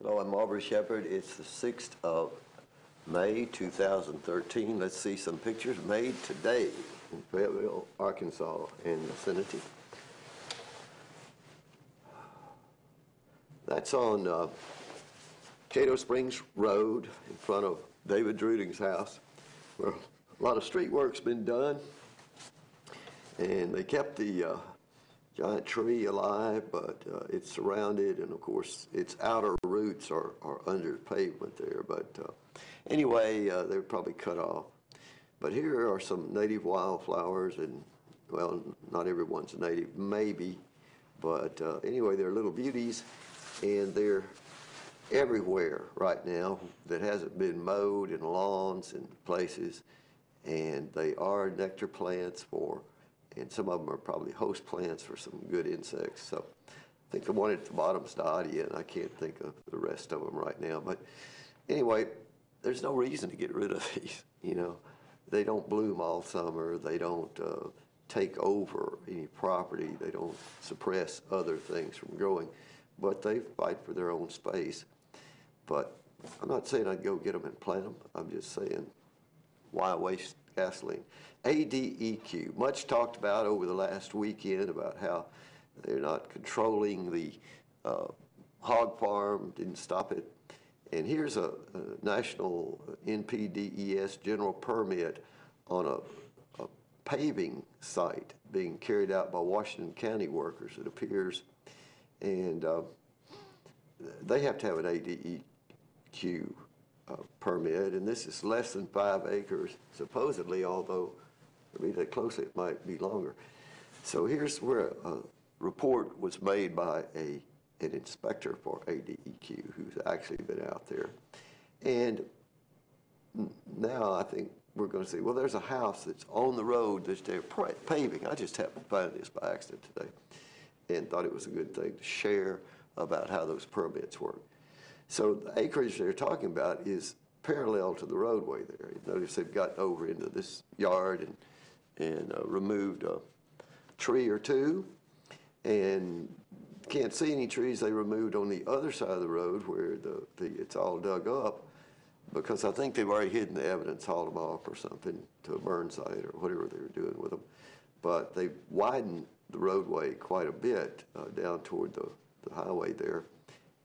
Hello, I'm Aubrey Shepherd. It's the 6th of May, 2013. Let's see some pictures made today in Fayetteville, Arkansas, in the vicinity. That's on Cato Springs Road in front of David Druding's house, where a lot of street work's been done. And they kept the giant tree alive, but it's surrounded, and of course its outer roots are under pavement there. But anyway, they're probably cut off. But here are some native wildflowers, and well, not everyone's native, maybe, but anyway, they're little beauties, and they're everywhere right now that hasn't been mowed, in lawns and places, and they are nectar plants and some of them are probably host plants for some good insects. So I think the one at the bottom is dahlia, and I can't think of the rest of them right now. But anyway, there's no reason to get rid of these. You know, they don't bloom all summer. They don't take over any property. They don't suppress other things from growing, but they fight for their own space. But I'm not saying I'd go get them and plant them. I'm just saying, why waste gasoline? ADEQ, much talked about over the last weekend about how they're not controlling the hog farm, didn't stop it. And here's a national NPDES general permit on a paving site being carried out by Washington County workers, it appears. And they have to have an ADEQ permit, and this is less than 5 acres, supposedly, although if you read that closely, it might be longer. So here's where a report was made by an inspector for ADEQ who's actually been out there. And now I think we're going to see, well, there's a house that's on the road that's there paving. I just happened to find this by accident today and thought it was a good thing to share about how those permits work. So the acreage they're talking about is parallel to the roadway there. You notice they've gotten over into this yard and removed a tree or two, and can't see any trees they removed on the other side of the road where it's all dug up, because I think they've already hidden the evidence, hauled them off or something to a burn site or whatever they were doing with them. But they've widened the roadway quite a bit down toward the highway there.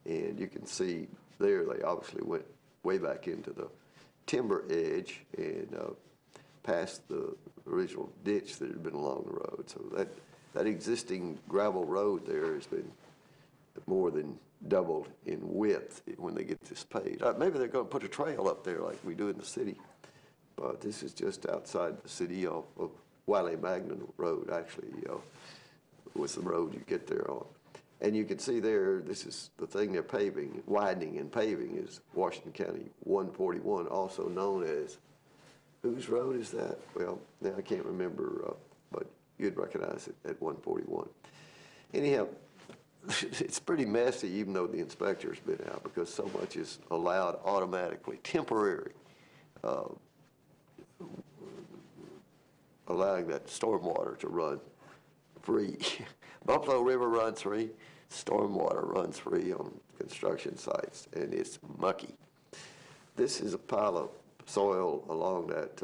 And you can see there they obviously went way back into the timber edge and past the original ditch that had been along the road. So that existing gravel road there has been more than doubled in width when they get this paved. Maybe they're going to put a trail up there like we do in the city, but this is just outside the city of Wiley Magnan Road, actually, was the road you get there on. And you can see there, this is the thing they're paving, widening and paving, is Washington County 141, also known as, whose road is that? Well, now I can't remember, but you'd recognize it at 141. Anyhow, it's pretty messy, even though the inspector's been out, because so much is allowed automatically, temporary, allowing that stormwater to run free. Buffalo River runs free, stormwater runs free on construction sites, and it's mucky. This is a pile of soil along that,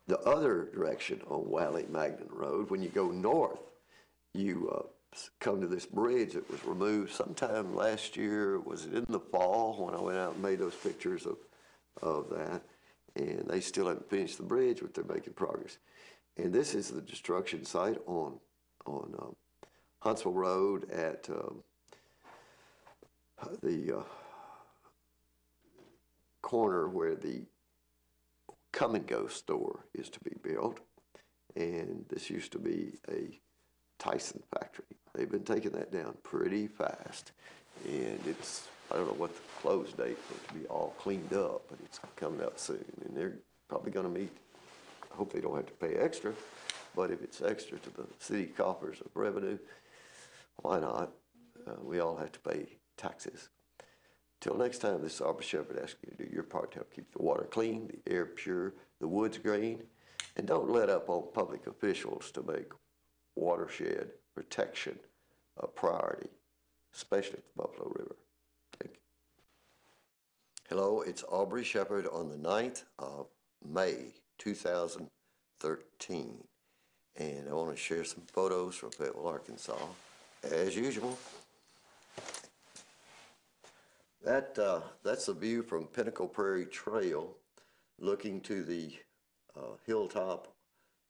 the other direction on Wiley Magnan Road. When you go north, you come to this bridge that was removed sometime last year. Was it in the fall when I went out and made those pictures of that? And they still haven't finished the bridge, but they're making progress. And this is the destruction site on Huntsville Road at the corner where the Come and Go store is to be built. And this used to be a Tyson factory. They've been taking that down pretty fast. And it's, I don't know what the close date is to be all cleaned up, but it's coming up soon. And they're probably going to meet. I hope they don't have to pay extra, but if it's extra to the city coffers of revenue, why not? We all have to pay taxes. Till next time, this is Aubrey Shepherd asking you to do your part to help keep the water clean, the air pure, the woods green, and don't let up on public officials to make watershed protection a priority, especially at the Buffalo River. Hello, it's Aubrey Shepherd on the 9th of May 2013, and I want to share some photos from Fayetteville, Arkansas. As usual, that's a view from Pinnacle Prairie Trail looking to the hilltop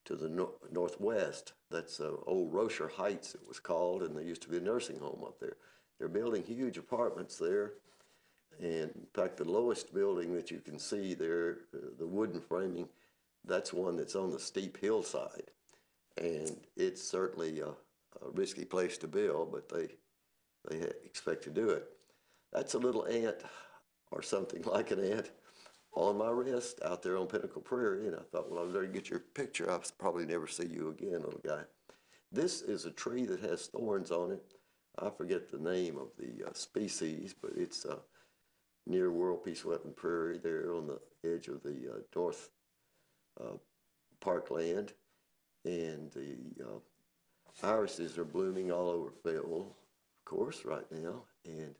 to the northwest. That's old Rocher Heights, it was called, and there used to be a nursing home up there. They're building huge apartments there. And in fact, the lowest building that you can see there, the wooden framing, that's one that's on the steep hillside. And it's certainly a risky place to build, but they expect to do it. That's a little ant, or something like an ant, on my wrist out there on Pinnacle Prairie. And I thought, well, I better get your picture. I'll probably never see you again, little guy. This is a tree that has thorns on it. I forget the name of the species, but it's near World Peace Wetland Prairie, there on the edge of the North Parkland. And the irises are blooming all over Fayetteville, of course, right now. And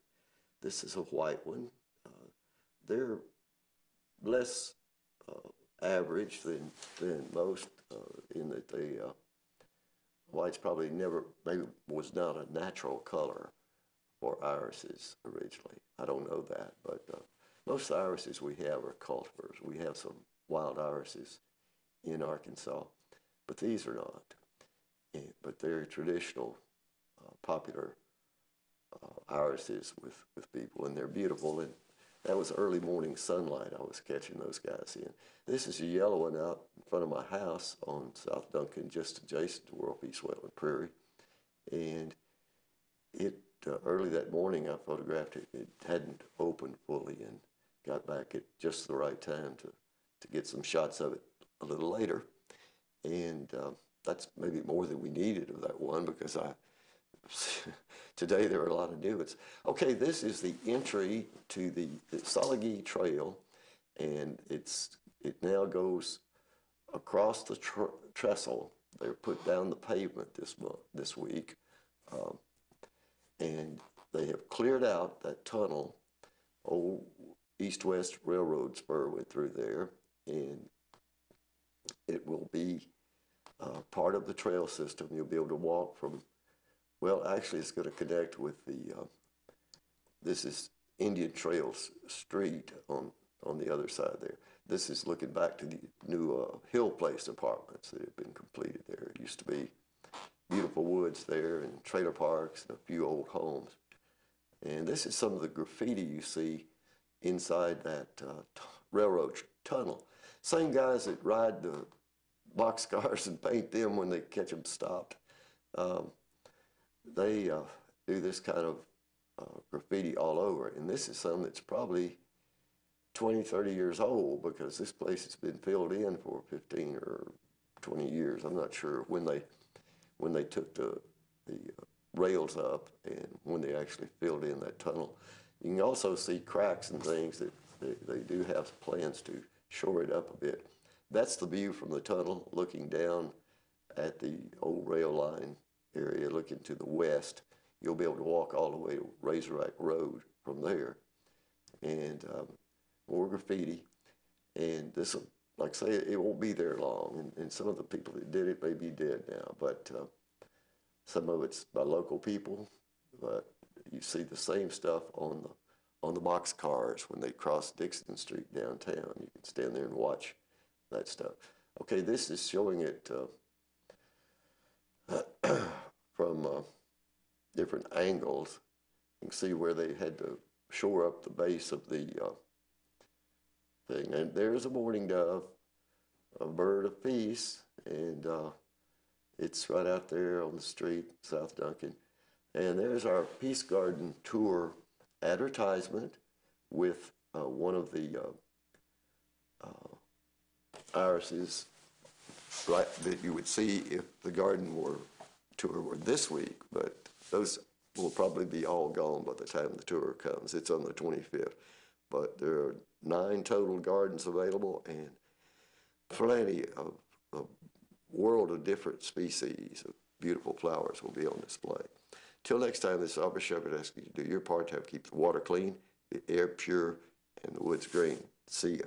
this is a white one. They're less average than most in that they, white's probably never, maybe was not a natural color for irises originally. I don't know that, but most irises we have are cultivars. We have some wild irises in Arkansas, but these are not. But they're traditional, popular irises with people, and they're beautiful. And that was early morning sunlight I was catching those guys in. This is a yellow one out in front of my house on South Duncan, just adjacent to World Peace Wetland Prairie. And it early that morning I photographed it. It hadn't opened fully, and got back at just the right time to get some shots of it a little later. And that's maybe more than we needed of that one, because today there are a lot of new ones. Okay, this is the entry to the Salagi Trail, and it now goes across the trestle. They're put down the pavement this week, and they have cleared out that tunnel. Old East-West Railroad spur went through there, and it will be part of the trail system. You'll be able to walk from, well, actually it's going to connect with the, this is Indian Trails Street on the other side there. This is looking back to the new Hill Place apartments that have been completed there. It used to be beautiful woods there and trailer parks and a few old homes. And this is some of the graffiti you see inside that railroad tunnel. Same guys that ride the boxcars and paint them when they catch them stopped. They do this kind of graffiti all over. And this is some that's probably 20, 30 years old, because this place has been filled in for 15 or 20 years. I'm not sure when they took the rails up and when they actually filled in that tunnel. You can also see cracks and things that they do have plans to shore it up a bit. That's the view from the tunnel, looking down at the old rail line area, looking to the west. You'll be able to walk all the way to Razorback Road from there. And more graffiti. And this, like I say, it won't be there long. And some of the people that did it may be dead now, but some of it's by local people. But you see the same stuff on the box cars when they cross Dixon Street downtown. You can stand there and watch that stuff. Okay, this is showing it from different angles. You can see where they had to shore up the base of the thing. And there's a mourning dove, a bird of peace, and it's right out there on the street, South Duncan. And there's our Peace Garden Tour advertisement with one of the irises, right, that you would see if the garden tour were this week, but those will probably be all gone by the time the tour comes. It's on the 25th. But there are 9 total gardens available, and plenty of a world of different species of beautiful flowers will be on display. Till next time, this is Aubrey Shepherd asking you to do your part to help keep the water clean, the air pure, and the wood's green. See ya.